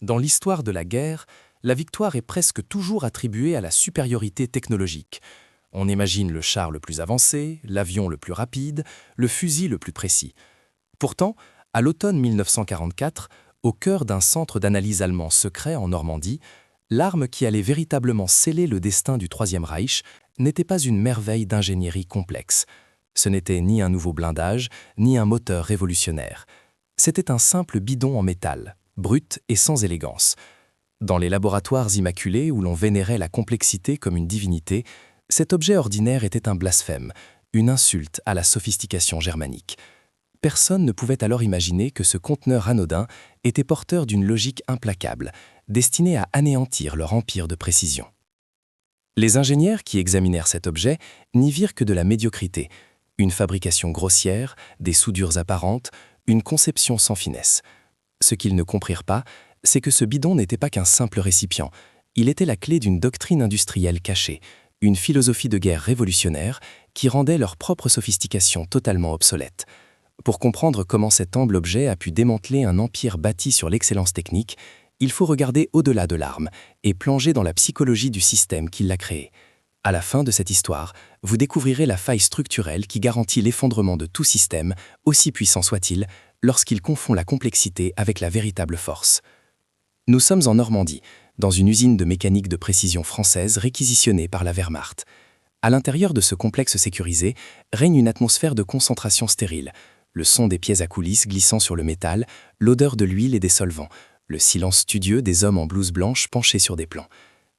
Dans l'histoire de la guerre, la victoire est presque toujours attribuée à la supériorité technologique. On imagine le char le plus avancé, l'avion le plus rapide, le fusil le plus précis. Pourtant, à l'automne 1944, au cœur d'un centre d'analyse allemand secret en Normandie, l'arme qui allait véritablement sceller le destin du Troisième Reich n'était pas une merveille d'ingénierie complexe. Ce n'était ni un nouveau blindage, ni un moteur révolutionnaire. C'était un simple bidon en métal, brut et sans élégance. Dans les laboratoires immaculés où l'on vénérait la complexité comme une divinité, cet objet ordinaire était un blasphème, une insulte à la sophistication germanique. Personne ne pouvait alors imaginer que ce conteneur anodin était porteur d'une logique implacable, destinée à anéantir leur empire de précision. Les ingénieurs qui examinèrent cet objet n'y virent que de la médiocrité, une fabrication grossière, des soudures apparentes, une conception sans finesse. Ce qu'ils ne comprirent pas, c'est que ce bidon n'était pas qu'un simple récipient, il était la clé d'une doctrine industrielle cachée, une philosophie de guerre révolutionnaire qui rendait leur propre sophistication totalement obsolète. Pour comprendre comment cet humble objet a pu démanteler un empire bâti sur l'excellence technique, il faut regarder au-delà de l'arme et plonger dans la psychologie du système qui l'a créé. À la fin de cette histoire, vous découvrirez la faille structurelle qui garantit l'effondrement de tout système, aussi puissant soit-il, lorsqu'il confond la complexité avec la véritable force. Nous sommes en Normandie, dans une usine de mécanique de précision française réquisitionnée par la Wehrmacht. À l'intérieur de ce complexe sécurisé règne une atmosphère de concentration stérile, le son des pièces à coulisses glissant sur le métal, l'odeur de l'huile et des solvants, le silence studieux des hommes en blouse blanche penchés sur des plans.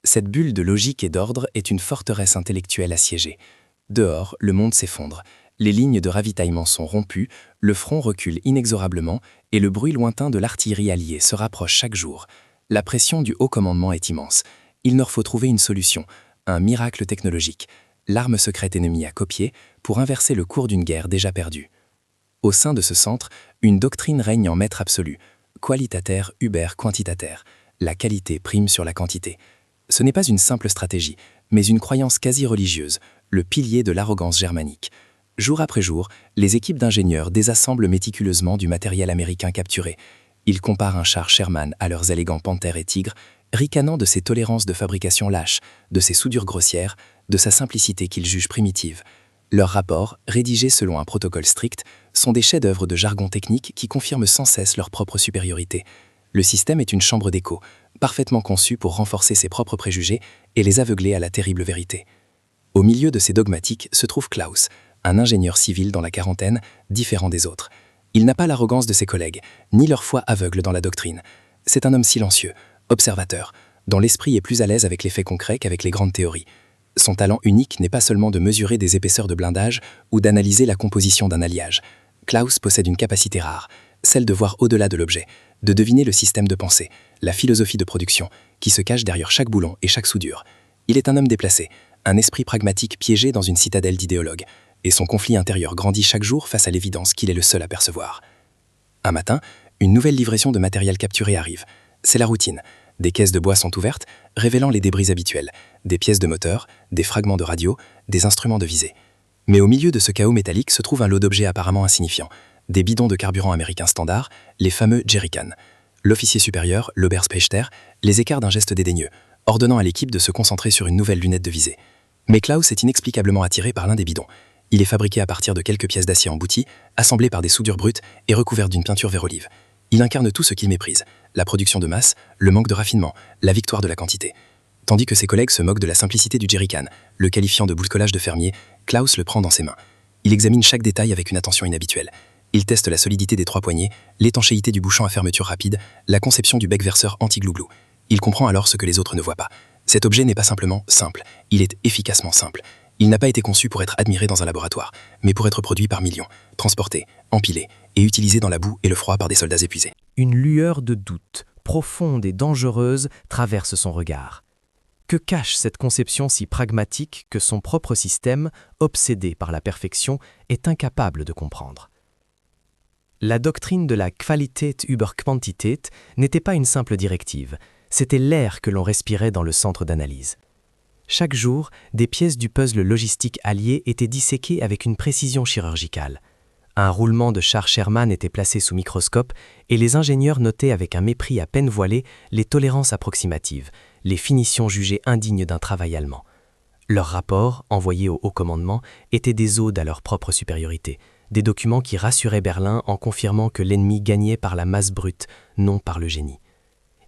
Cette bulle de logique et d'ordre est une forteresse intellectuelle assiégée. Dehors, le monde s'effondre. Les lignes de ravitaillement sont rompues, le front recule inexorablement et le bruit lointain de l'artillerie alliée se rapproche chaque jour. La pression du haut commandement est immense. Il leur faut trouver une solution, un miracle technologique, l'arme secrète ennemie à copier pour inverser le cours d'une guerre déjà perdue. Au sein de ce centre, une doctrine règne en maître absolu, qualitater uber quantitater. La qualité prime sur la quantité. Ce n'est pas une simple stratégie, mais une croyance quasi religieuse, le pilier de l'arrogance germanique. Jour après jour, les équipes d'ingénieurs désassemblent méticuleusement du matériel américain capturé. Ils comparent un char Sherman à leurs élégants Panther et Tigre, ricanant de ses tolérances de fabrication lâches, de ses soudures grossières, de sa simplicité qu'ils jugent primitive. Leurs rapports, rédigés selon un protocole strict, sont des chefs-d'œuvre de jargon technique qui confirment sans cesse leur propre supériorité. Le système est une chambre d'écho, parfaitement conçue pour renforcer ses propres préjugés et les aveugler à la terrible vérité. Au milieu de ces dogmatiques se trouve Klaus, un ingénieur civil dans la quarantaine, différent des autres. Il n'a pas l'arrogance de ses collègues, ni leur foi aveugle dans la doctrine. C'est un homme silencieux, observateur, dont l'esprit est plus à l'aise avec les faits concrets qu'avec les grandes théories. Son talent unique n'est pas seulement de mesurer des épaisseurs de blindage ou d'analyser la composition d'un alliage. Klaus possède une capacité rare, celle de voir au-delà de l'objet, de deviner le système de pensée, la philosophie de production, qui se cache derrière chaque boulon et chaque soudure. Il est un homme déplacé, un esprit pragmatique piégé dans une citadelle d'idéologues, et son conflit intérieur grandit chaque jour face à l'évidence qu'il est le seul à percevoir. Un matin, une nouvelle livraison de matériel capturé arrive. C'est la routine. Des caisses de bois sont ouvertes, révélant les débris habituels, des pièces de moteur, des fragments de radio, des instruments de visée. Mais au milieu de ce chaos métallique se trouve un lot d'objets apparemment insignifiants, des bidons de carburant américains standards, les fameux jerrycans. L'officier supérieur, l'Oberspächter, les écarte d'un geste dédaigneux, ordonnant à l'équipe de se concentrer sur une nouvelle lunette de visée. Mais Klaus est inexplicablement attiré par l'un des bidons. Il est fabriqué à partir de quelques pièces d'acier embouties, assemblées par des soudures brutes et recouvertes d'une peinture vert olive. Il incarne tout ce qu'il méprise, la production de masse, le manque de raffinement, la victoire de la quantité. Tandis que ses collègues se moquent de la simplicité du jerrycan, le qualifiant de bricolage de fermier, Klaus le prend dans ses mains. Il examine chaque détail avec une attention inhabituelle. Il teste la solidité des trois poignées, l'étanchéité du bouchon à fermeture rapide, la conception du bec verseur anti-glouglou. Il comprend alors ce que les autres ne voient pas. Cet objet n'est pas simplement simple, il est efficacement simple. Il n'a pas été conçu pour être admiré dans un laboratoire, mais pour être produit par millions, transporté, empilé et utilisé dans la boue et le froid par des soldats épuisés. Une lueur de doute, profonde et dangereuse, traverse son regard. Que cache cette conception si pragmatique que son propre système, obsédé par la perfection, est incapable de comprendre? La doctrine de la Qualität über Quantität n'était pas une simple directive, c'était l'air que l'on respirait dans le centre d'analyse. Chaque jour, des pièces du puzzle logistique allié étaient disséquées avec une précision chirurgicale. Un roulement de char Sherman était placé sous microscope et les ingénieurs notaient avec un mépris à peine voilé les tolérances approximatives, les finitions jugées indignes d'un travail allemand. Leurs rapports, envoyés au haut commandement, étaient des odes à leur propre supériorité, des documents qui rassuraient Berlin en confirmant que l'ennemi gagnait par la masse brute, non par le génie.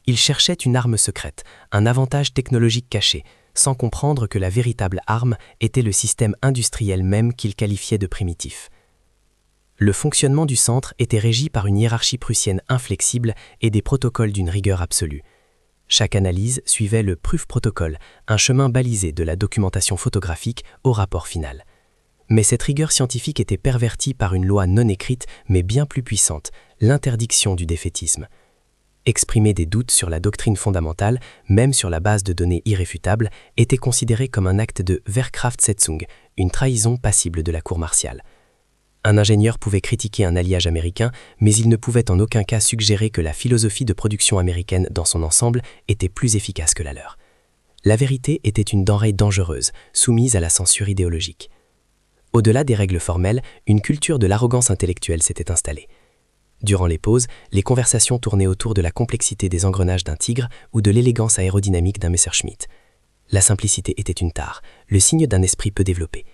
Ils cherchaient une arme secrète, un avantage technologique caché, sans comprendre que la véritable arme était le système industriel même qu'ils qualifiaient de primitif. Le fonctionnement du centre était régi par une hiérarchie prussienne inflexible et des protocoles d'une rigueur absolue. Chaque analyse suivait le Prüfprotokoll, un chemin balisé de la documentation photographique au rapport final. Mais cette rigueur scientifique était pervertie par une loi non écrite mais bien plus puissante, l'interdiction du défaitisme. Exprimer des doutes sur la doctrine fondamentale, même sur la base de données irréfutables, était considéré comme un acte de Wehrkraftzsetzung, une trahison passible de la cour martiale. Un ingénieur pouvait critiquer un alliage américain, mais il ne pouvait en aucun cas suggérer que la philosophie de production américaine dans son ensemble était plus efficace que la leur. La vérité était une denrée dangereuse, soumise à la censure idéologique. Au-delà des règles formelles, une culture de l'arrogance intellectuelle s'était installée. Durant les pauses, les conversations tournaient autour de la complexité des engrenages d'un Tigre ou de l'élégance aérodynamique d'un Messerschmitt. La simplicité était une tare, le signe d'un esprit peu développé.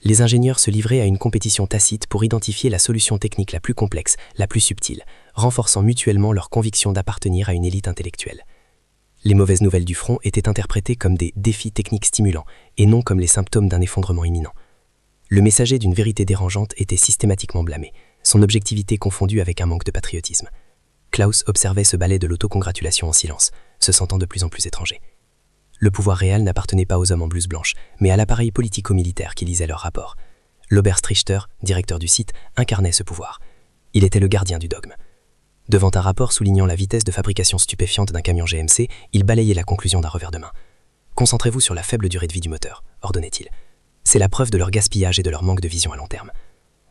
Les ingénieurs se livraient à une compétition tacite pour identifier la solution technique la plus complexe, la plus subtile, renforçant mutuellement leur conviction d'appartenir à une élite intellectuelle. Les mauvaises nouvelles du front étaient interprétées comme des défis techniques stimulants et non comme les symptômes d'un effondrement imminent. Le messager d'une vérité dérangeante était systématiquement blâmé, son objectivité confondue avec un manque de patriotisme. Klaus observait ce ballet de l'autocongratulation en silence, se sentant de plus en plus étranger. Le pouvoir réel n'appartenait pas aux hommes en blouse blanche, mais à l'appareil politico-militaire qui lisait leurs rapports. L'Oberstrichter, directeur du site, incarnait ce pouvoir. Il était le gardien du dogme. Devant un rapport soulignant la vitesse de fabrication stupéfiante d'un camion GMC, il balayait la conclusion d'un revers de main. « Concentrez-vous sur la faible durée de vie du moteur », ordonnait-il. « C'est la preuve de leur gaspillage et de leur manque de vision à long terme. »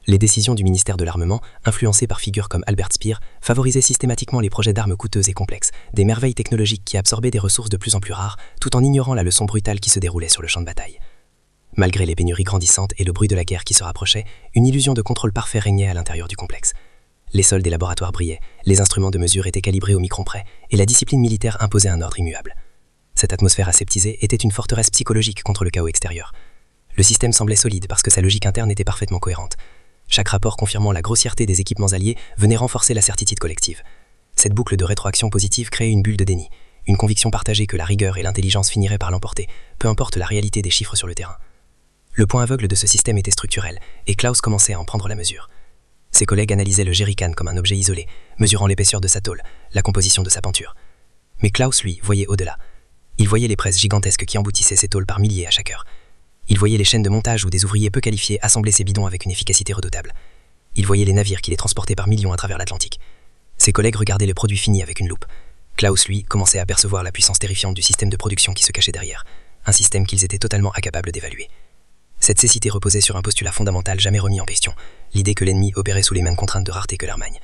Les décisions du ministère de l'Armement, influencées par figures comme Albert Speer, favorisaient systématiquement les projets d'armes coûteuses et complexes, des merveilles technologiques qui absorbaient des ressources de plus en plus rares, tout en ignorant la leçon brutale qui se déroulait sur le champ de bataille. Malgré les pénuries grandissantes et le bruit de la guerre qui se rapprochait, une illusion de contrôle parfait régnait à l'intérieur du complexe. Les sols des laboratoires brillaient, les instruments de mesure étaient calibrés au micron près, et la discipline militaire imposait un ordre immuable. Cette atmosphère aseptisée était une forteresse psychologique contre le chaos extérieur. Le système semblait solide parce que sa logique interne était parfaitement cohérente. Chaque rapport confirmant la grossièreté des équipements alliés venait renforcer la certitude collective. Cette boucle de rétroaction positive créait une bulle de déni, une conviction partagée que la rigueur et l'intelligence finiraient par l'emporter, peu importe la réalité des chiffres sur le terrain. Le point aveugle de ce système était structurel, et Klaus commençait à en prendre la mesure. Ses collègues analysaient le jerrycan comme un objet isolé, mesurant l'épaisseur de sa tôle, la composition de sa penture. Mais Klaus, lui, voyait au-delà. Il voyait les presses gigantesques qui emboutissaient ces tôles par milliers à chaque heure. Il voyait les chaînes de montage où des ouvriers peu qualifiés assemblaient ces bidons avec une efficacité redoutable. Il voyait les navires qui les transportaient par millions à travers l'Atlantique. Ses collègues regardaient le produit fini avec une loupe. Klaus, lui, commençait à percevoir la puissance terrifiante du système de production qui se cachait derrière, un système qu'ils étaient totalement incapables d'évaluer. Cette cécité reposait sur un postulat fondamental jamais remis en question, l'idée que l'ennemi opérait sous les mêmes contraintes de rareté que l'Allemagne.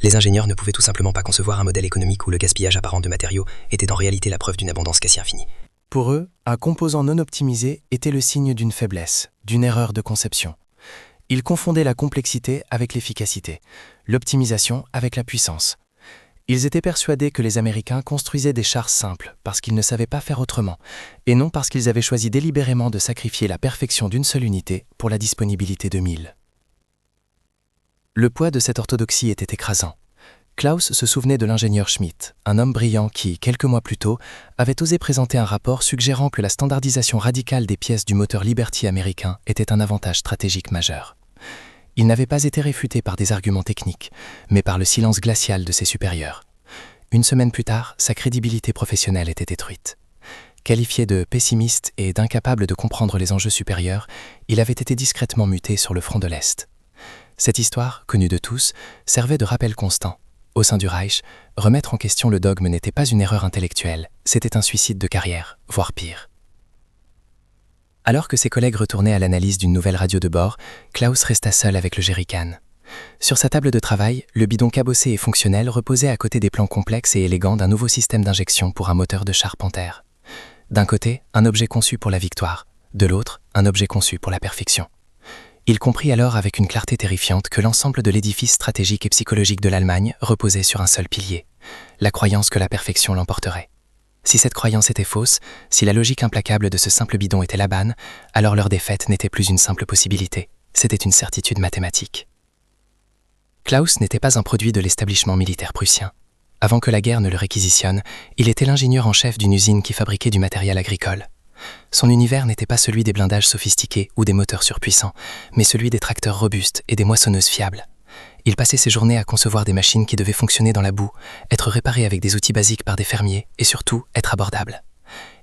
Les ingénieurs ne pouvaient tout simplement pas concevoir un modèle économique où le gaspillage apparent de matériaux était en réalité la preuve d'une abondance quasi infinie. Pour eux, un composant non optimisé était le signe d'une faiblesse, d'une erreur de conception. Ils confondaient la complexité avec l'efficacité, l'optimisation avec la puissance. Ils étaient persuadés que les Américains construisaient des chars simples parce qu'ils ne savaient pas faire autrement, et non parce qu'ils avaient choisi délibérément de sacrifier la perfection d'une seule unité pour la disponibilité de 1000. Le poids de cette orthodoxie était écrasant. Klaus se souvenait de l'ingénieur Schmidt, un homme brillant qui, quelques mois plus tôt, avait osé présenter un rapport suggérant que la standardisation radicale des pièces du moteur Liberty américain était un avantage stratégique majeur. Il n'avait pas été réfuté par des arguments techniques, mais par le silence glacial de ses supérieurs. Une semaine plus tard, sa crédibilité professionnelle était détruite. Qualifié de pessimiste et d'incapable de comprendre les enjeux supérieurs, il avait été discrètement muté sur le front de l'Est. Cette histoire, connue de tous, servait de rappel constant. Au sein du Reich, remettre en question le dogme n'était pas une erreur intellectuelle, c'était un suicide de carrière, voire pire. Alors que ses collègues retournaient à l'analyse d'une nouvelle radio de bord, Klaus resta seul avec le jerrycan. Sur sa table de travail, le bidon cabossé et fonctionnel reposait à côté des plans complexes et élégants d'un nouveau système d'injection pour un moteur de char Panther. D'un côté, un objet conçu pour la victoire, de l'autre, un objet conçu pour la perfection. Il comprit alors avec une clarté terrifiante que l'ensemble de l'édifice stratégique et psychologique de l'Allemagne reposait sur un seul pilier, la croyance que la perfection l'emporterait. Si cette croyance était fausse, si la logique implacable de ce simple bidon était la banne, alors leur défaite n'était plus une simple possibilité, c'était une certitude mathématique. Klaus n'était pas un produit de l'établissement militaire prussien. Avant que la guerre ne le réquisitionne, il était l'ingénieur en chef d'une usine qui fabriquait du matériel agricole. Son univers n'était pas celui des blindages sophistiqués ou des moteurs surpuissants, mais celui des tracteurs robustes et des moissonneuses fiables. Il passait ses journées à concevoir des machines qui devaient fonctionner dans la boue, être réparées avec des outils basiques par des fermiers et surtout être abordables.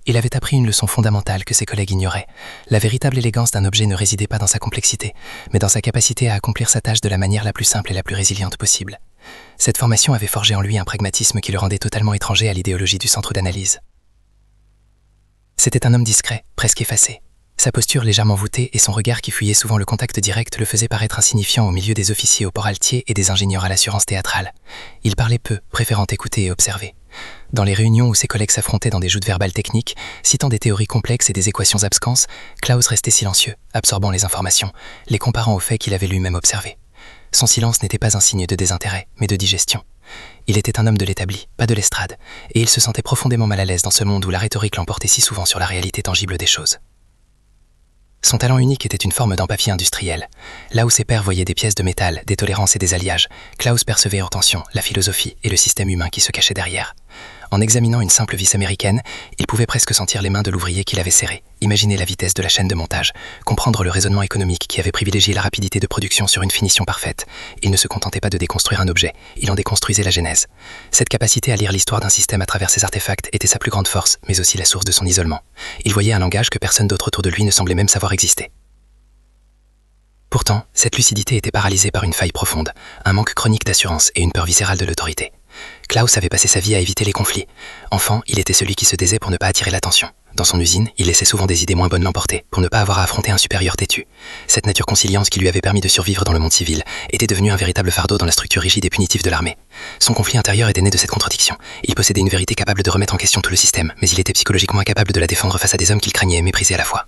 Il avait appris une leçon fondamentale que ses collègues ignoraient. La véritable élégance d'un objet ne résidait pas dans sa complexité, mais dans sa capacité à accomplir sa tâche de la manière la plus simple et la plus résiliente possible. Cette formation avait forgé en lui un pragmatisme qui le rendait totalement étranger à l'idéologie du centre d'analyse. C'était un homme discret, presque effacé. Sa posture légèrement voûtée et son regard qui fuyait souvent le contact direct le faisaient paraître insignifiant au milieu des officiers au port altier et des ingénieurs à l'assurance théâtrale. Il parlait peu, préférant écouter et observer. Dans les réunions où ses collègues s'affrontaient dans des joutes verbales techniques, citant des théories complexes et des équations abscanses, Klaus restait silencieux, absorbant les informations, les comparant aux faits qu'il avait lui-même observés. Son silence n'était pas un signe de désintérêt, mais de digestion. Il était un homme de l'établi, pas de l'estrade, et il se sentait profondément mal à l'aise dans ce monde où la rhétorique l'emportait si souvent sur la réalité tangible des choses. Son talent unique était une forme d'empathie industrielle. Là où ses pairs voyaient des pièces de métal, des tolérances et des alliages, Klaus percevait hors tension la philosophie et le système humain qui se cachait derrière. En examinant une simple vis américaine, il pouvait presque sentir les mains de l'ouvrier qui l'avait serré, imaginer la vitesse de la chaîne de montage, comprendre le raisonnement économique qui avait privilégié la rapidité de production sur une finition parfaite. Il ne se contentait pas de déconstruire un objet, il en déconstruisait la genèse. Cette capacité à lire l'histoire d'un système à travers ses artefacts était sa plus grande force, mais aussi la source de son isolement. Il voyait un langage que personne d'autre autour de lui ne semblait même savoir exister. Pourtant, cette lucidité était paralysée par une faille profonde, un manque chronique d'assurance et une peur viscérale de l'autorité. Klaus avait passé sa vie à éviter les conflits. Enfant, il était celui qui se taisait pour ne pas attirer l'attention. Dans son usine, il laissait souvent des idées moins bonnes l'emporter, pour ne pas avoir à affronter un supérieur têtu. Cette nature conciliante qui lui avait permis de survivre dans le monde civil était devenue un véritable fardeau dans la structure rigide et punitive de l'armée. Son conflit intérieur était né de cette contradiction. Il possédait une vérité capable de remettre en question tout le système, mais il était psychologiquement incapable de la défendre face à des hommes qu'il craignait et méprisait à la fois.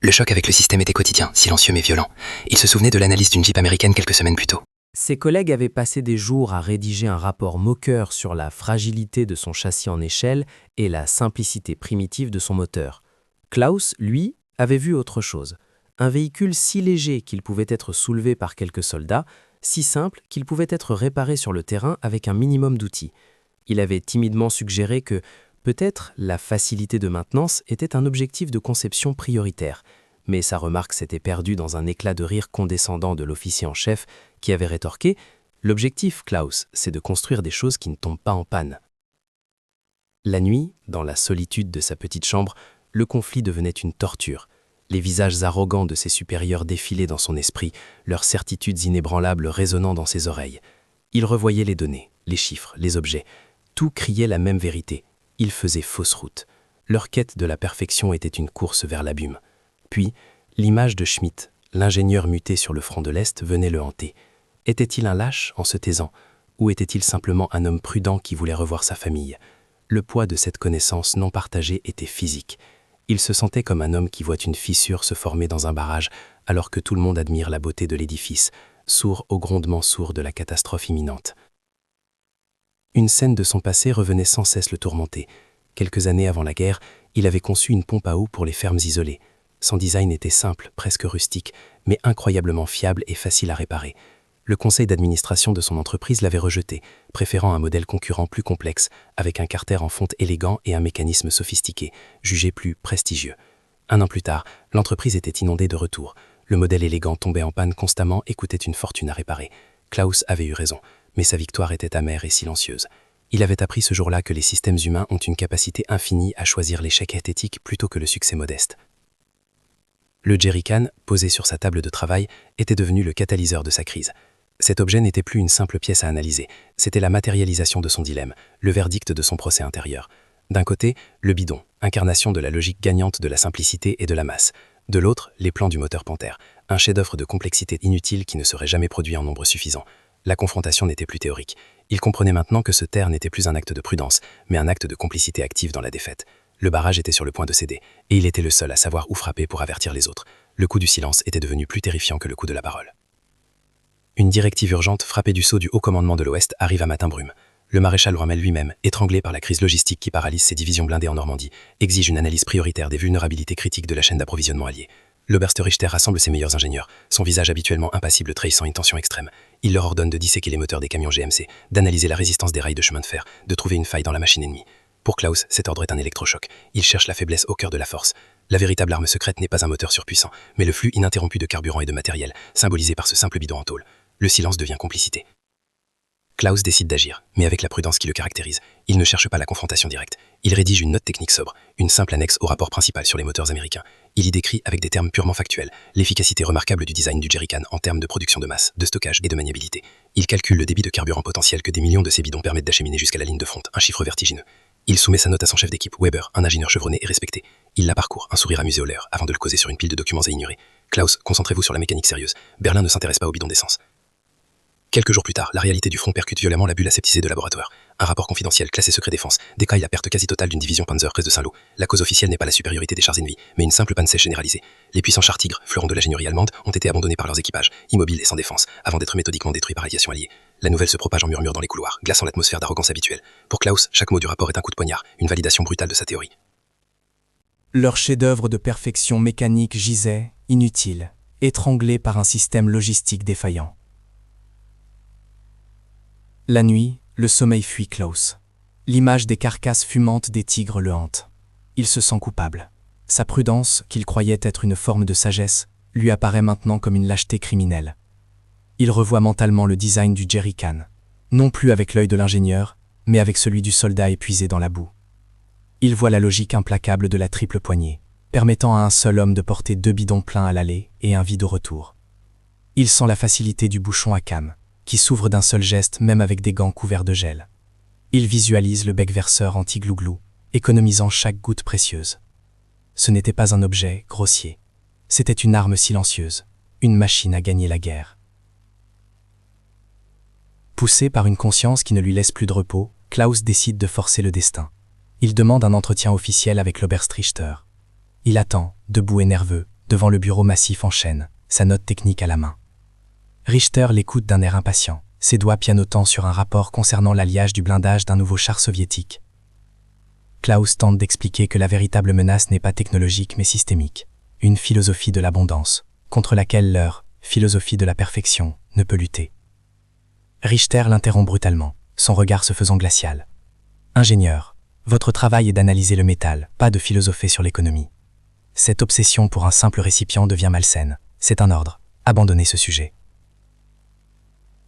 Le choc avec le système était quotidien, silencieux mais violent. Il se souvenait de l'analyse d'une Jeep américaine quelques semaines plus tôt. Ses collègues avaient passé des jours à rédiger un rapport moqueur sur la fragilité de son châssis en échelle et la simplicité primitive de son moteur. Klaus, lui, avait vu autre chose. Un véhicule si léger qu'il pouvait être soulevé par quelques soldats, si simple qu'il pouvait être réparé sur le terrain avec un minimum d'outils. Il avait timidement suggéré que, peut-être, la facilité de maintenance était un objectif de conception prioritaire. Mais sa remarque s'était perdue dans un éclat de rire condescendant de l'officier en chef qui avait rétorqué « L'objectif, Klaus, c'est de construire des choses qui ne tombent pas en panne. » La nuit, dans la solitude de sa petite chambre, le conflit devenait une torture. Les visages arrogants de ses supérieurs défilaient dans son esprit, leurs certitudes inébranlables résonnant dans ses oreilles. Il revoyait les données, les chiffres, les objets. Tout criait la même vérité. Ils faisaient fausse route. Leur quête de la perfection était une course vers l'abîme. Puis, l'image de Schmidt, l'ingénieur muté sur le front de l'Est, venait le hanter. Était-il un lâche en se taisant, ou était-il simplement un homme prudent qui voulait revoir sa famille? Le poids de cette connaissance non partagée était physique. Il se sentait comme un homme qui voit une fissure se former dans un barrage, alors que tout le monde admire la beauté de l'édifice, sourd au grondement sourd de la catastrophe imminente. Une scène de son passé revenait sans cesse le tourmenter. Quelques années avant la guerre, il avait conçu une pompe à eau pour les fermes isolées. Son design était simple, presque rustique, mais incroyablement fiable et facile à réparer. Le conseil d'administration de son entreprise l'avait rejeté, préférant un modèle concurrent plus complexe, avec un carter en fonte élégant et un mécanisme sophistiqué, jugé plus prestigieux. Un an plus tard, l'entreprise était inondée de retours. Le modèle élégant tombait en panne constamment et coûtait une fortune à réparer. Klaus avait eu raison, mais sa victoire était amère et silencieuse. Il avait appris ce jour-là que les systèmes humains ont une capacité infinie à choisir l'échec esthétique plutôt que le succès modeste. Le jerrycan, posé sur sa table de travail, était devenu le catalyseur de sa crise. Cet objet n'était plus une simple pièce à analyser, c'était la matérialisation de son dilemme, le verdict de son procès intérieur. D'un côté, le bidon, incarnation de la logique gagnante de la simplicité et de la masse. De l'autre, les plans du moteur Panther, un chef-d'œuvre de complexité inutile qui ne serait jamais produit en nombre suffisant. La confrontation n'était plus théorique. Il comprenait maintenant que se taire n'était plus un acte de prudence, mais un acte de complicité active dans la défaite. Le barrage était sur le point de céder, et il était le seul à savoir où frapper pour avertir les autres. le coup du silence était devenu plus terrifiant que le coup de la parole. Une directive urgente frappée du sceau du haut commandement de l'Ouest arrive à matin brume. Le maréchal Rommel lui-même, étranglé par la crise logistique qui paralyse ses divisions blindées en Normandie, exige une analyse prioritaire des vulnérabilités critiques de la chaîne d'approvisionnement alliée. L'Oberste Richter rassemble ses meilleurs ingénieurs, son visage habituellement impassible trahissant une tension extrême. Il leur ordonne de disséquer les moteurs des camions GMC, d'analyser la résistance des rails de chemin de fer, de trouver une faille dans la machine ennemie. Pour Klaus, cet ordre est un électrochoc. Il cherche la faiblesse au cœur de la force. La véritable arme secrète n'est pas un moteur surpuissant, mais le flux ininterrompu de carburant et de matériel, symbolisé par ce simple bidon en tôle. Le silence devient complicité. Klaus décide d'agir, mais avec la prudence qui le caractérise. Il ne cherche pas la confrontation directe. Il rédige une note technique sobre, une simple annexe au rapport principal sur les moteurs américains. Il y décrit, avec des termes purement factuels, l'efficacité remarquable du design du jerrycan en termes de production de masse, de stockage et de maniabilité. Il calcule le débit de carburant potentiel que des millions de ces bidons permettent d'acheminer jusqu'à la ligne de front, un chiffre vertigineux. Il soumet sa note à son chef d'équipe, Weber, un ingénieur chevronné et respecté. Il la parcourt, un sourire amusé aux lèvres, avant de le causer sur une pile de documents à ignorer. Klaus, concentrez-vous sur la mécanique sérieuse. Berlin ne s'intéresse pas aux bidons d'essence. Quelques jours plus tard, la réalité du front percute violemment la bulle aseptisée de laboratoire. Un rapport confidentiel classé secret défense décaille la perte quasi totale d'une division Panzer près de Saint-Lô. La cause officielle n'est pas la supériorité des chars ennemis, mais une simple panne sèche généralisée. Les puissants chars Tigre, fleurons de l'ingénierie allemande, ont été abandonnés par leurs équipages, immobiles et sans défense, avant d'être méthodiquement détruits par aviation alliée. La nouvelle se propage en murmure dans les couloirs, glaçant l'atmosphère d'arrogance habituelle. Pour Klaus, chaque mot du rapport est un coup de poignard, une validation brutale de sa théorie. Leur chef-d'œuvre de perfection mécanique gisait, inutile, étranglé par un système logistique défaillant. La nuit, le sommeil fuit Klaus. L'image des carcasses fumantes des tigres le hante. Il se sent coupable. Sa prudence, qu'il croyait être une forme de sagesse, lui apparaît maintenant comme une lâcheté criminelle. Il revoit mentalement le design du jerrycan, non plus avec l'œil de l'ingénieur, mais avec celui du soldat épuisé dans la boue. Il voit la logique implacable de la triple poignée, permettant à un seul homme de porter 2 bidons pleins à l'aller et un vide au retour. Il sent la facilité du bouchon à cam, qui s'ouvre d'un seul geste même avec des gants couverts de gel. Il visualise le bec verseur anti-glouglou, économisant chaque goutte précieuse. Ce n'était pas un objet grossier, c'était une arme silencieuse, une machine à gagner la guerre. Poussé par une conscience qui ne lui laisse plus de repos, Klaus décide de forcer le destin. Il demande un entretien officiel avec l'Oberste Richter. Il attend, debout et nerveux, devant le bureau massif en chêne, sa note technique à la main. Richter l'écoute d'un air impatient, ses doigts pianotant sur un rapport concernant l'alliage du blindage d'un nouveau char soviétique. Klaus tente d'expliquer que la véritable menace n'est pas technologique mais systémique, une philosophie de l'abondance, contre laquelle leur philosophie de la perfection ne peut lutter. Richter l'interrompt brutalement, son regard se faisant glacial. « Ingénieur, votre travail est d'analyser le métal, pas de philosopher sur l'économie. Cette obsession pour un simple récipient devient malsaine. C'est un ordre. Abandonnez ce sujet. »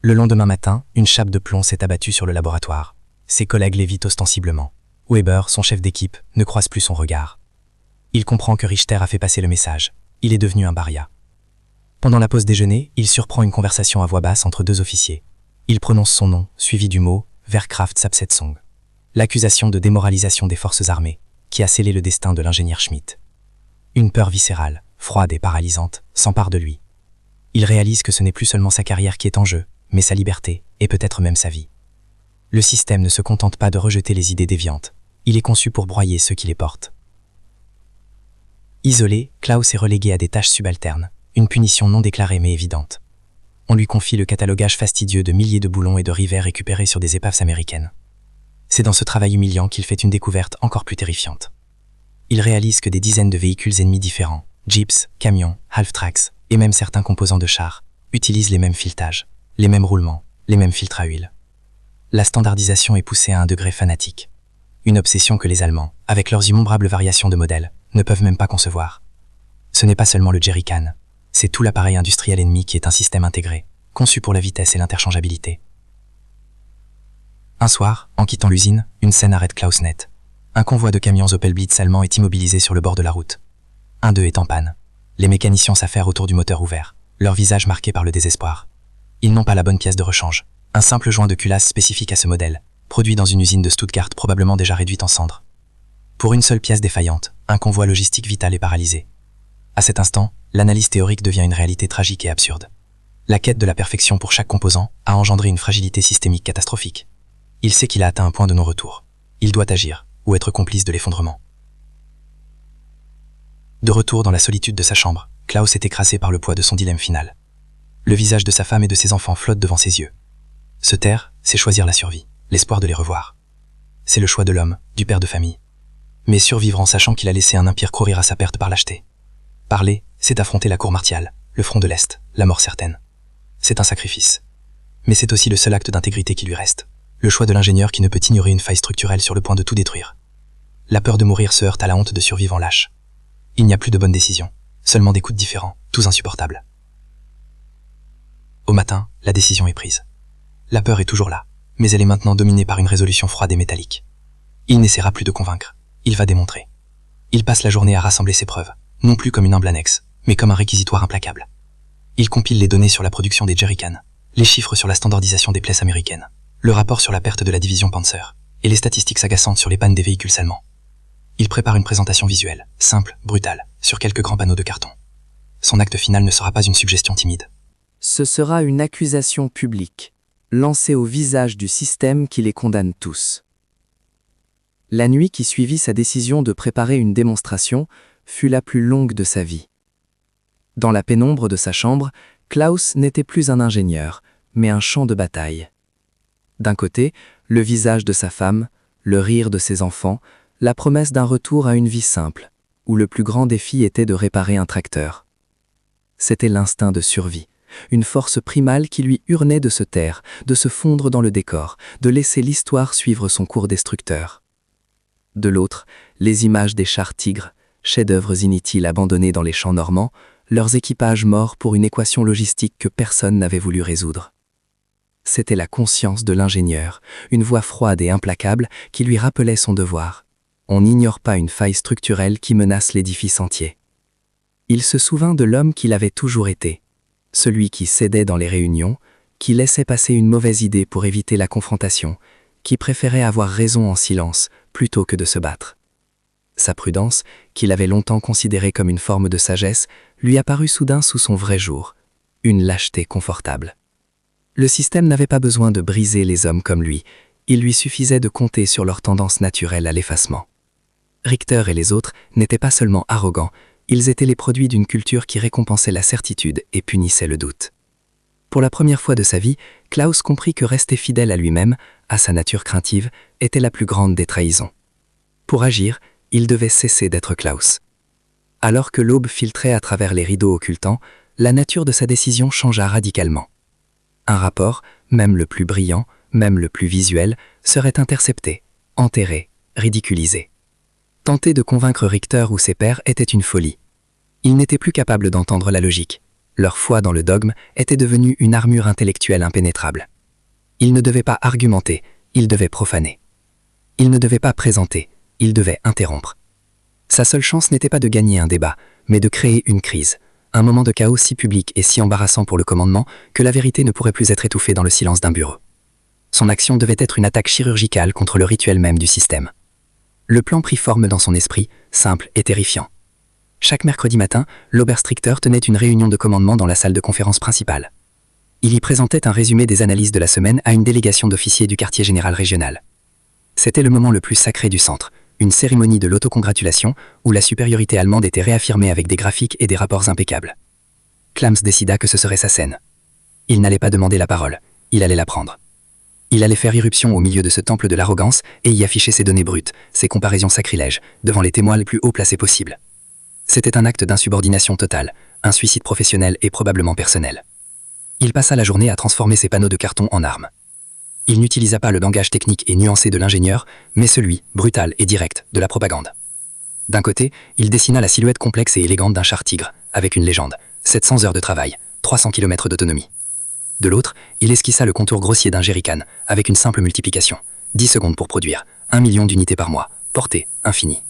Le lendemain matin, une chape de plomb s'est abattue sur le laboratoire. Ses collègues l'évitent ostensiblement. Weber, son chef d'équipe, ne croise plus son regard. Il comprend que Richter a fait passer le message. Il est devenu un paria. Pendant la pause déjeuner, il surprend une conversation à voix basse entre 2 officiers. Il prononce son nom, suivi du mot « Wehrkraftabsetzung », l'accusation de démoralisation des forces armées, qui a scellé le destin de l'ingénieur Schmidt. Une peur viscérale, froide et paralysante, s'empare de lui. Il réalise que ce n'est plus seulement sa carrière qui est en jeu, mais sa liberté, et peut-être même sa vie. Le système ne se contente pas de rejeter les idées déviantes. Il est conçu pour broyer ceux qui les portent. Isolé, Klaus est relégué à des tâches subalternes, une punition non déclarée mais évidente. On lui confie le catalogage fastidieux de milliers de boulons et de rivets récupérés sur des épaves américaines. C'est dans ce travail humiliant qu'il fait une découverte encore plus terrifiante. Il réalise que des dizaines de véhicules ennemis différents, jeeps, camions, half-tracks, et même certains composants de chars, utilisent les mêmes filetages, les mêmes roulements, les mêmes filtres à huile. La standardisation est poussée à un degré fanatique. Une obsession que les Allemands, avec leurs innombrables variations de modèles, ne peuvent même pas concevoir. Ce n'est pas seulement le jerrycan, c'est tout l'appareil industriel ennemi qui est un système intégré, conçu pour la vitesse et l'interchangeabilité. Un soir, en quittant l'usine, une scène arrête Klaus net. Un convoi de camions Opel Blitz allemands est immobilisé sur le bord de la route. Un d'eux est en panne. Les mécaniciens s'affairent autour du moteur ouvert, leur visage marqué par le désespoir. Ils n'ont pas la bonne pièce de rechange, un simple joint de culasse spécifique à ce modèle, produit dans une usine de Stuttgart probablement déjà réduite en cendres. Pour une seule pièce défaillante, un convoi logistique vital est paralysé. À cet instant, l'analyse théorique devient une réalité tragique et absurde. La quête de la perfection pour chaque composant a engendré une fragilité systémique catastrophique. Il sait qu'il a atteint un point de non-retour. Il doit agir, ou être complice de l'effondrement. De retour dans la solitude de sa chambre, Klaus est écrasé par le poids de son dilemme final. Le visage de sa femme et de ses enfants flotte devant ses yeux. Se taire, c'est choisir la survie, l'espoir de les revoir. C'est le choix de l'homme, du père de famille. Mais survivre en sachant qu'il a laissé un empire courir à sa perte par lâcheté. Parler, c'est affronter la cour martiale, le front de l'Est, la mort certaine. C'est un sacrifice. Mais c'est aussi le seul acte d'intégrité qui lui reste. Le choix de l'ingénieur qui ne peut ignorer une faille structurelle sur le point de tout détruire. La peur de mourir se heurte à la honte de survivants lâches. Il n'y a plus de bonnes décisions, seulement des coups différents, tous insupportables. Au matin, la décision est prise. La peur est toujours là, mais elle est maintenant dominée par une résolution froide et métallique. Il n'essaiera plus de convaincre, il va démontrer. Il passe la journée à rassembler ses preuves, non plus comme une humble annexe, mais comme un réquisitoire implacable. Il compile les données sur la production des jerrycans, les chiffres sur la standardisation des plaies américaines, le rapport sur la perte de la division Panzer, et les statistiques agaçantes sur les pannes des véhicules allemands. Il prépare une présentation visuelle, simple, brutale, sur quelques grands panneaux de carton. Son acte final ne sera pas une suggestion timide. Ce sera une accusation publique, lancée au visage du système qui les condamne tous. La nuit qui suivit sa décision de préparer une démonstration fut la plus longue de sa vie. Dans la pénombre de sa chambre, Klaus n'était plus un ingénieur, mais un champ de bataille. D'un côté, le visage de sa femme, le rire de ses enfants, la promesse d'un retour à une vie simple, où le plus grand défi était de réparer un tracteur. C'était l'instinct de survie, une force primale qui lui hurnait de se taire, de se fondre dans le décor, de laisser l'histoire suivre son cours destructeur. De l'autre, les images des chars tigres, chefs-d'œuvre inutiles abandonnés dans les champs normands, leurs équipages morts pour une équation logistique que personne n'avait voulu résoudre. C'était la conscience de l'ingénieur, une voix froide et implacable qui lui rappelait son devoir. On n'ignore pas une faille structurelle qui menace l'édifice entier. Il se souvint de l'homme qu'il avait toujours été, celui qui cédait dans les réunions, qui laissait passer une mauvaise idée pour éviter la confrontation, qui préférait avoir raison en silence plutôt que de se battre. Sa prudence, qu'il avait longtemps considérée comme une forme de sagesse, lui apparut soudain sous son vrai jour, une lâcheté confortable. Le système n'avait pas besoin de briser les hommes comme lui, il lui suffisait de compter sur leur tendance naturelle à l'effacement. Richter et les autres n'étaient pas seulement arrogants, ils étaient les produits d'une culture qui récompensait la certitude et punissait le doute. Pour la première fois de sa vie, Klaus comprit que rester fidèle à lui-même, à sa nature craintive, était la plus grande des trahisons. Pour agir, il devait cesser d'être Klaus. Alors que l'aube filtrait à travers les rideaux occultants, la nature de sa décision changea radicalement. Un rapport, même le plus brillant, même le plus visuel, serait intercepté, enterré, ridiculisé. Tenter de convaincre Richter ou ses pairs était une folie. Ils n'étaient plus capables d'entendre la logique. Leur foi dans le dogme était devenue une armure intellectuelle impénétrable. Ils ne devaient pas argumenter, ils devaient profaner. Ils ne devaient pas présenter, ils devaient interrompre. Sa seule chance n'était pas de gagner un débat, mais de créer une crise, un moment de chaos si public et si embarrassant pour le commandement que la vérité ne pourrait plus être étouffée dans le silence d'un bureau. Son action devait être une attaque chirurgicale contre le rituel même du système. Le plan prit forme dans son esprit, simple et terrifiant. Chaque mercredi matin, l'Oberstrichter tenait une réunion de commandement dans la salle de conférence principale. Il y présentait un résumé des analyses de la semaine à une délégation d'officiers du quartier général régional. C'était le moment le plus sacré du centre, une cérémonie de l'autocongratulation où la supériorité allemande était réaffirmée avec des graphiques et des rapports impeccables. Klams décida que ce serait sa scène. Il n'allait pas demander la parole, il allait la prendre. Il allait faire irruption au milieu de ce temple de l'arrogance et y afficher ses données brutes, ses comparaisons sacrilèges, devant les témoins les plus haut placés possibles. C'était un acte d'insubordination totale, un suicide professionnel et probablement personnel. Il passa la journée à transformer ses panneaux de carton en armes. Il n'utilisa pas le langage technique et nuancé de l'ingénieur, mais celui, brutal et direct, de la propagande. D'un côté, il dessina la silhouette complexe et élégante d'un char tigre, avec une légende, 700 heures de travail, 300 km d'autonomie. De l'autre, il esquissa le contour grossier d'un jerrycan, avec une simple multiplication, 10 secondes pour produire, 1 million d'unités par mois, portée, infinie.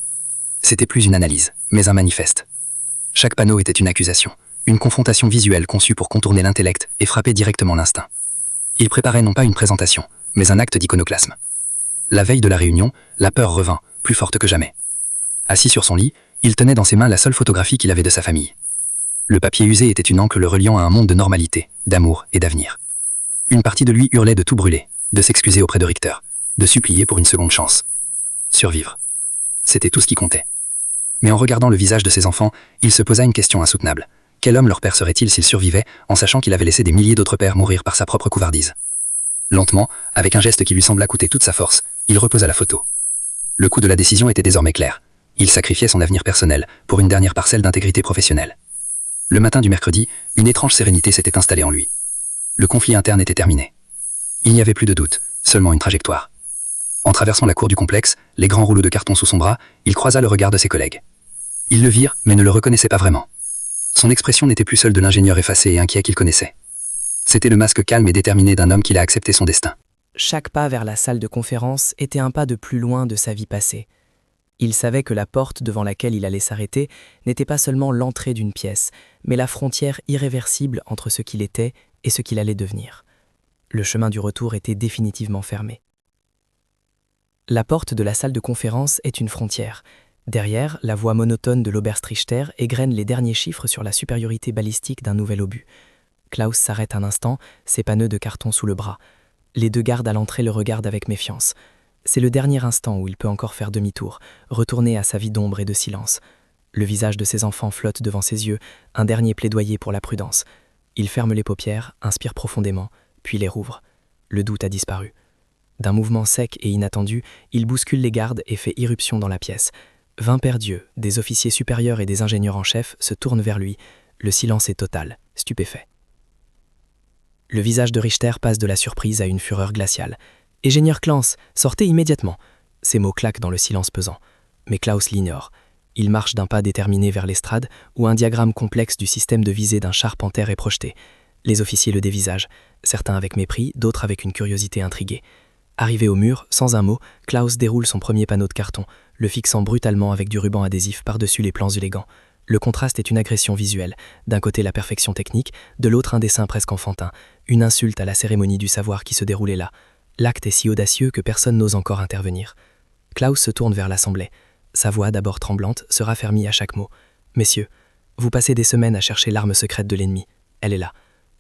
C'était plus une analyse, mais un manifeste. Chaque panneau était une accusation, une confrontation visuelle conçue pour contourner l'intellect et frapper directement l'instinct. Il préparait non pas une présentation, mais un acte d'iconoclasme. La veille de la réunion, la peur revint, plus forte que jamais. Assis sur son lit, il tenait dans ses mains la seule photographie qu'il avait de sa famille. Le papier usé était une encre le reliant à un monde de normalité, d'amour et d'avenir. Une partie de lui hurlait de tout brûler, de s'excuser auprès de Richter, de supplier pour une seconde chance. Survivre. C'était tout ce qui comptait. Mais en regardant le visage de ses enfants, il se posa une question insoutenable. Quel homme leur père serait-il s'il survivait, en sachant qu'il avait laissé des milliers d'autres pères mourir par sa propre couvardise? Lentement, avec un geste qui lui sembla coûter toute sa force, il reposa la photo. Le coût de la décision était désormais clair. Il sacrifiait son avenir personnel pour une dernière parcelle d'intégrité professionnelle. Le matin du mercredi, une étrange sérénité s'était installée en lui. Le conflit interne était terminé. Il n'y avait plus de doute, seulement une trajectoire. En traversant la cour du complexe, les grands rouleaux de carton sous son bras, il croisa le regard de ses collègues. Ils le virent, mais ne le reconnaissaient pas vraiment. Son expression n'était plus celle de l'ingénieur effacé et inquiet qu'il connaissait. C'était le masque calme et déterminé d'un homme qui a accepté son destin. Chaque pas vers la salle de conférence était un pas de plus loin de sa vie passée. Il savait que la porte devant laquelle il allait s'arrêter n'était pas seulement l'entrée d'une pièce, mais la frontière irréversible entre ce qu'il était et ce qu'il allait devenir. Le chemin du retour était définitivement fermé. La porte de la salle de conférence est une frontière. Derrière, la voix monotone de l'Oberstrichter égrène les derniers chiffres sur la supériorité balistique d'un nouvel obus. Klaus s'arrête un instant, ses pneus de carton sous le bras. Les deux gardes à l'entrée le regardent avec méfiance. C'est le dernier instant où il peut encore faire demi-tour, retourner à sa vie d'ombre et de silence. Le visage de ses enfants flotte devant ses yeux, un dernier plaidoyer pour la prudence. Il ferme les paupières, inspire profondément, puis les rouvre. Le doute a disparu. D'un mouvement sec et inattendu, il bouscule les gardes et fait irruption dans la pièce. 20 pères dieux, des officiers supérieurs et des ingénieurs en chef se tournent vers lui. Le silence est total, stupéfait. Le visage de Richter passe de la surprise à une fureur glaciale. « Ingénieur Clance, sortez immédiatement !» Ces mots claquent dans le silence pesant. Mais Klaus l'ignore. Il marche d'un pas déterminé vers l'estrade, où un diagramme complexe du système de visée d'un char Panther est projeté. Les officiers le dévisagent, certains avec mépris, d'autres avec une curiosité intriguée. Arrivé au mur, sans un mot, Klaus déroule son premier panneau de carton, le fixant brutalement avec du ruban adhésif par-dessus les plans élégants. Le contraste est une agression visuelle. D'un côté la perfection technique, de l'autre un dessin presque enfantin, une insulte à la cérémonie du savoir qui se déroulait là. L'acte est si audacieux que personne n'ose encore intervenir. Klaus se tourne vers l'assemblée. Sa voix, d'abord tremblante, se raffermit à chaque mot. « Messieurs, vous passez des semaines à chercher l'arme secrète de l'ennemi. Elle est là. »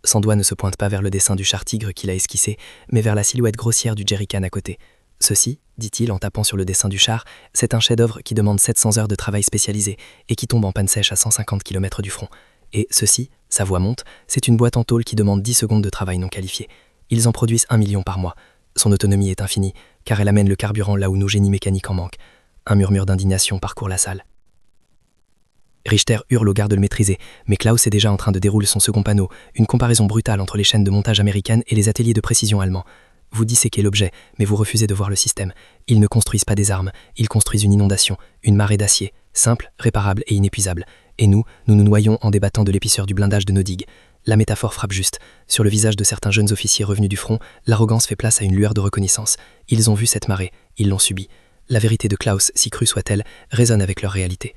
Son doigt ne se pointe pas vers le dessin du char tigre qu'il a esquissé, mais vers la silhouette grossière du jerrycan à côté. « Ceci, dit-il en tapant sur le dessin du char, c'est un chef-d'œuvre qui demande 700 heures de travail spécialisé et qui tombe en panne sèche à 150 km du front. Et ceci, sa voix monte, c'est une boîte en tôle qui demande 10 secondes de travail non qualifié. Ils en produisent 1 million par mois. Son autonomie est infinie, car elle amène le carburant là où nos génies mécaniques en manquent. » Un murmure d'indignation parcourt la salle. Richter hurle au garde de le maîtriser, mais Klaus est déjà en train de dérouler son second panneau, une comparaison brutale entre les chaînes de montage américaines et les ateliers de précision allemands. Vous disséquez l'objet, mais vous refusez de voir le système. Ils ne construisent pas des armes, ils construisent une inondation, une marée d'acier, simple, réparable et inépuisable. Et nous nous noyons en débattant de l'épaisseur du blindage de nos digues. La métaphore frappe juste. Sur le visage de certains jeunes officiers revenus du front, l'arrogance fait place à une lueur de reconnaissance. Ils ont vu cette marée, ils l'ont subie. La vérité de Klaus, si crue soit-elle, résonne avec leur réalité.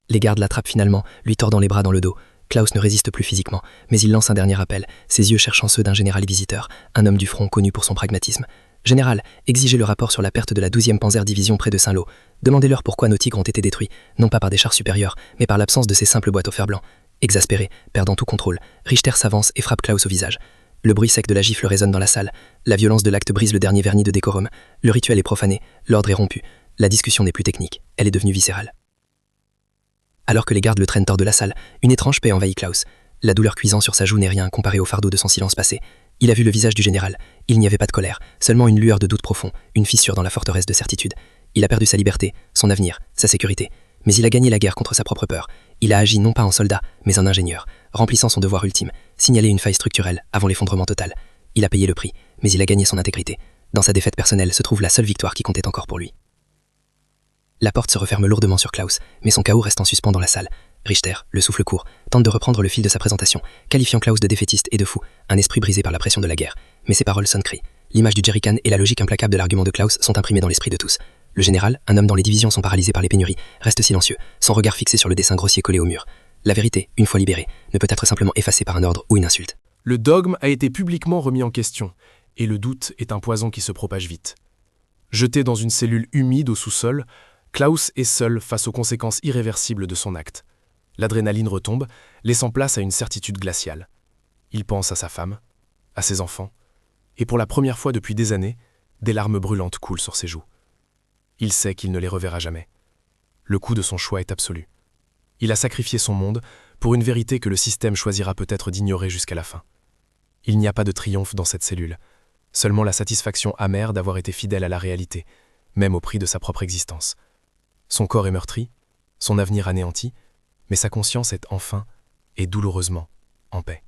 Les gardes l'attrapent finalement, lui tordant les bras dans le dos. Klaus ne résiste plus physiquement, mais il lance un dernier appel, ses yeux cherchant ceux d'un général visiteur, un homme du front connu pour son pragmatisme. « Général, exigez le rapport sur la perte de la 12e Panzer-Division près de Saint-Lô. Demandez-leur pourquoi nos tigres ont été détruits, non pas par des chars supérieurs, mais par l'absence de ces simples boîtes au fer blanc. » Exaspéré, perdant tout contrôle, Richter s'avance et frappe Klaus au visage. Le bruit sec de la gifle résonne dans la salle. La violence de l'acte brise le dernier vernis de décorum. Le rituel est profané, l'ordre est rompu. La discussion n'est plus technique, elle est devenue viscérale. Alors que les gardes le traînent hors de la salle, une étrange paix envahit Klaus. La douleur cuisant sur sa joue n'est rien comparé au fardeau de son silence passé. Il a vu le visage du général. Il n'y avait pas de colère, seulement une lueur de doute profond, une fissure dans la forteresse de certitude. Il a perdu sa liberté, son avenir, sa sécurité. Mais il a gagné la guerre contre sa propre peur. Il a agi non pas en soldat, mais en ingénieur, remplissant son devoir ultime, signaler une faille structurelle avant l'effondrement total. Il a payé le prix, mais il a gagné son intégrité. Dans sa défaite personnelle se trouve la seule victoire qui comptait encore pour lui. La porte se referme lourdement sur Klaus, mais son chaos reste en suspens dans la salle. Richter, le souffle court, tente de reprendre le fil de sa présentation, qualifiant Klaus de défaitiste et de fou, un esprit brisé par la pression de la guerre. Mais ses paroles sonnent cris. L'image du jerrycan et la logique implacable de l'argument de Klaus sont imprimées dans l'esprit de tous. Le général, un homme dont les divisions sont paralysées par les pénuries, reste silencieux, son regard fixé sur le dessin grossier collé au mur. La vérité, une fois libérée, ne peut être simplement effacée par un ordre ou une insulte. Le dogme a été publiquement remis en question, et le doute est un poison qui se propage vite. Jeté dans une cellule humide au sous-sol, Klaus est seul face aux conséquences irréversibles de son acte. L'adrénaline retombe, laissant place à une certitude glaciale. Il pense à sa femme, à ses enfants, et pour la première fois depuis des années, des larmes brûlantes coulent sur ses joues. Il sait qu'il ne les reverra jamais. Le coup de son choix est absolu. Il a sacrifié son monde pour une vérité que le système choisira peut-être d'ignorer jusqu'à la fin. Il n'y a pas de triomphe dans cette cellule, seulement la satisfaction amère d'avoir été fidèle à la réalité, même au prix de sa propre existence. Son corps est meurtri, son avenir anéanti, mais sa conscience est enfin, et douloureusement, en paix.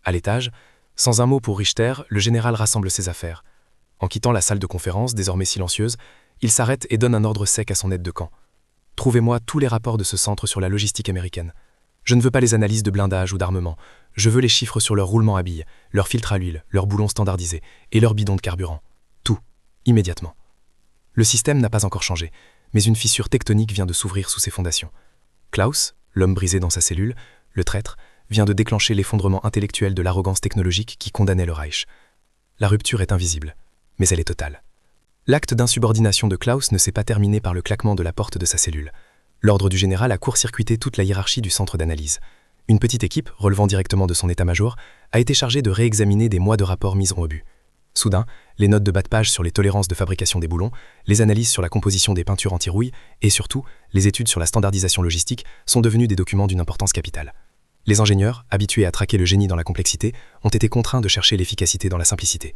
À l'étage, sans un mot pour Richter, le général rassemble ses affaires. En quittant la salle de conférence, désormais silencieuse, il s'arrête et donne un ordre sec à son aide de camp. « Trouvez-moi tous les rapports de ce centre sur la logistique américaine. Je ne veux pas les analyses de blindage ou d'armement. Je veux les chiffres sur leur roulement à billes, leur filtre à l'huile, leurs boulons standardisés et leurs bidons de carburant. Tout, immédiatement. » Le système n'a pas encore changé, mais une fissure tectonique vient de s'ouvrir sous ses fondations. Klaus, l'homme brisé dans sa cellule, le traître, vient de déclencher l'effondrement intellectuel de l'arrogance technologique qui condamnait le Reich. La rupture est invisible, mais elle est totale. L'acte d'insubordination de Klaus ne s'est pas terminé par le claquement de la porte de sa cellule. L'ordre du général a court-circuité toute la hiérarchie du centre d'analyse. Une petite équipe, relevant directement de son état-major, a été chargée de réexaminer des mois de rapports mis en obus. Soudain, les notes de bas de page sur les tolérances de fabrication des boulons, les analyses sur la composition des peintures anti-rouille et surtout, les études sur la standardisation logistique sont devenues des documents d'une importance capitale. Les ingénieurs, habitués à traquer le génie dans la complexité, ont été contraints de chercher l'efficacité dans la simplicité.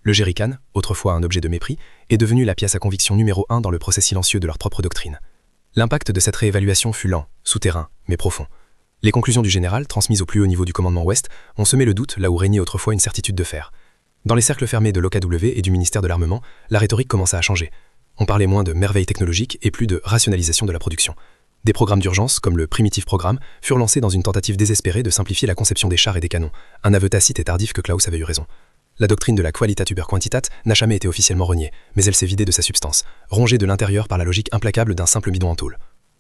Le jerrycan, autrefois un objet de mépris, est devenu la pièce à conviction numéro 1 dans le procès silencieux de leur propre doctrine. L'impact de cette réévaluation fut lent, souterrain, mais profond. Les conclusions du général, transmises au plus haut niveau du commandement Ouest, ont semé le doute là où régnait autrefois une certitude de fer. Dans les cercles fermés de l'OKW et du ministère de l'Armement, la rhétorique commença à changer. On parlait moins de merveilles technologiques et plus de rationalisation de la production. Des programmes d'urgence, comme le Primitive Programme, furent lancés dans une tentative désespérée de simplifier la conception des chars et des canons, un aveu tacite et tardif que Klaus avait eu raison. La doctrine de la qualitat über quantitat n'a jamais été officiellement reniée, mais elle s'est vidée de sa substance, rongée de l'intérieur par la logique implacable d'un simple bidon en tôle.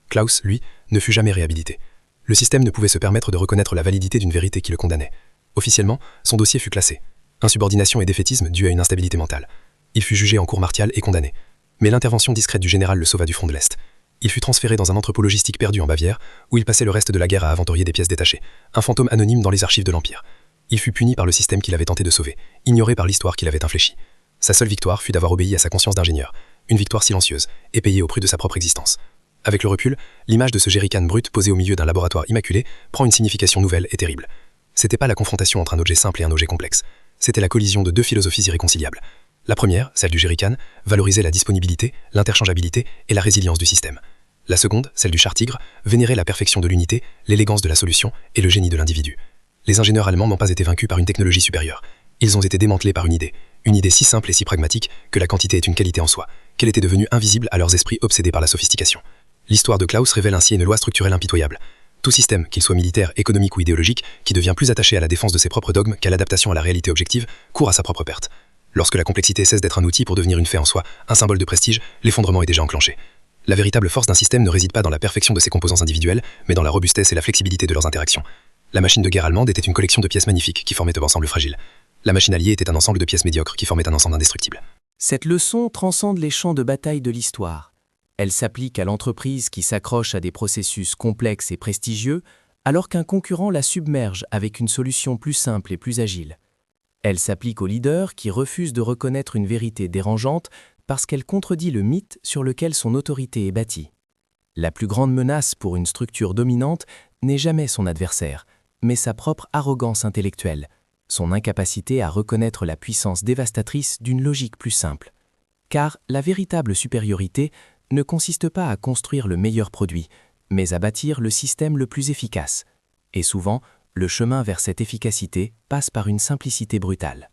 Klaus, lui, ne fut jamais réhabilité. Le système ne pouvait se permettre de reconnaître la validité d'une vérité qui le condamnait. Officiellement, son dossier fut classé. Insubordination et défaitisme dû à une instabilité mentale. Il fut jugé en cour martiale et condamné. Mais l'intervention discrète du général le sauva du front de l'Est. Il fut transféré dans un entrepôt logistique perdu en Bavière, où il passait le reste de la guerre à inventorier des pièces détachées, un fantôme anonyme dans les archives de l'Empire. Il fut puni par le système qu'il avait tenté de sauver, ignoré par l'histoire qu'il avait infléchie. Sa seule victoire fut d'avoir obéi à sa conscience d'ingénieur, une victoire silencieuse, et payée au prix de sa propre existence. Avec le recul, l'image de ce jerrycan brut posé au milieu d'un laboratoire immaculé prend une signification nouvelle et terrible. C'était pas la confrontation entre un objet simple et un objet complexe. C'était la collision de deux philosophies irréconciliables. La première, celle du jerrycan, valorisait la disponibilité, l'interchangeabilité et la résilience du système. La seconde, celle du char-tigre, vénérait la perfection de l'unité, l'élégance de la solution et le génie de l'individu. Les ingénieurs allemands n'ont pas été vaincus par une technologie supérieure. Ils ont été démantelés par une idée si simple et si pragmatique que la quantité est une qualité en soi, qu'elle était devenue invisible à leurs esprits obsédés par la sophistication. L'histoire de Klaus révèle ainsi une loi structurelle impitoyable. Tout système, qu'il soit militaire, économique ou idéologique, qui devient plus attaché à la défense de ses propres dogmes qu'à l'adaptation à la réalité objective, court à sa propre perte. Lorsque la complexité cesse d'être un outil pour devenir une fait en soi, un symbole de prestige, l'effondrement est déjà enclenché. La véritable force d'un système ne réside pas dans la perfection de ses composants individuels, mais dans la robustesse et la flexibilité de leurs interactions. La machine de guerre allemande était une collection de pièces magnifiques qui formaient un ensemble fragile. La machine alliée était un ensemble de pièces médiocres qui formaient un ensemble indestructible. Cette leçon transcende les champs de bataille de l'histoire. Elle s'applique à l'entreprise qui s'accroche à des processus complexes et prestigieux, alors qu'un concurrent la submerge avec une solution plus simple et plus agile. Elle s'applique aux leaders qui refusent de reconnaître une vérité dérangeante parce qu'elle contredit le mythe sur lequel son autorité est bâtie. La plus grande menace pour une structure dominante n'est jamais son adversaire, mais sa propre arrogance intellectuelle, son incapacité à reconnaître la puissance dévastatrice d'une logique plus simple. Car la véritable supériorité ne consiste pas à construire le meilleur produit, mais à bâtir le système le plus efficace. Et souvent, le chemin vers cette efficacité passe par une simplicité brutale.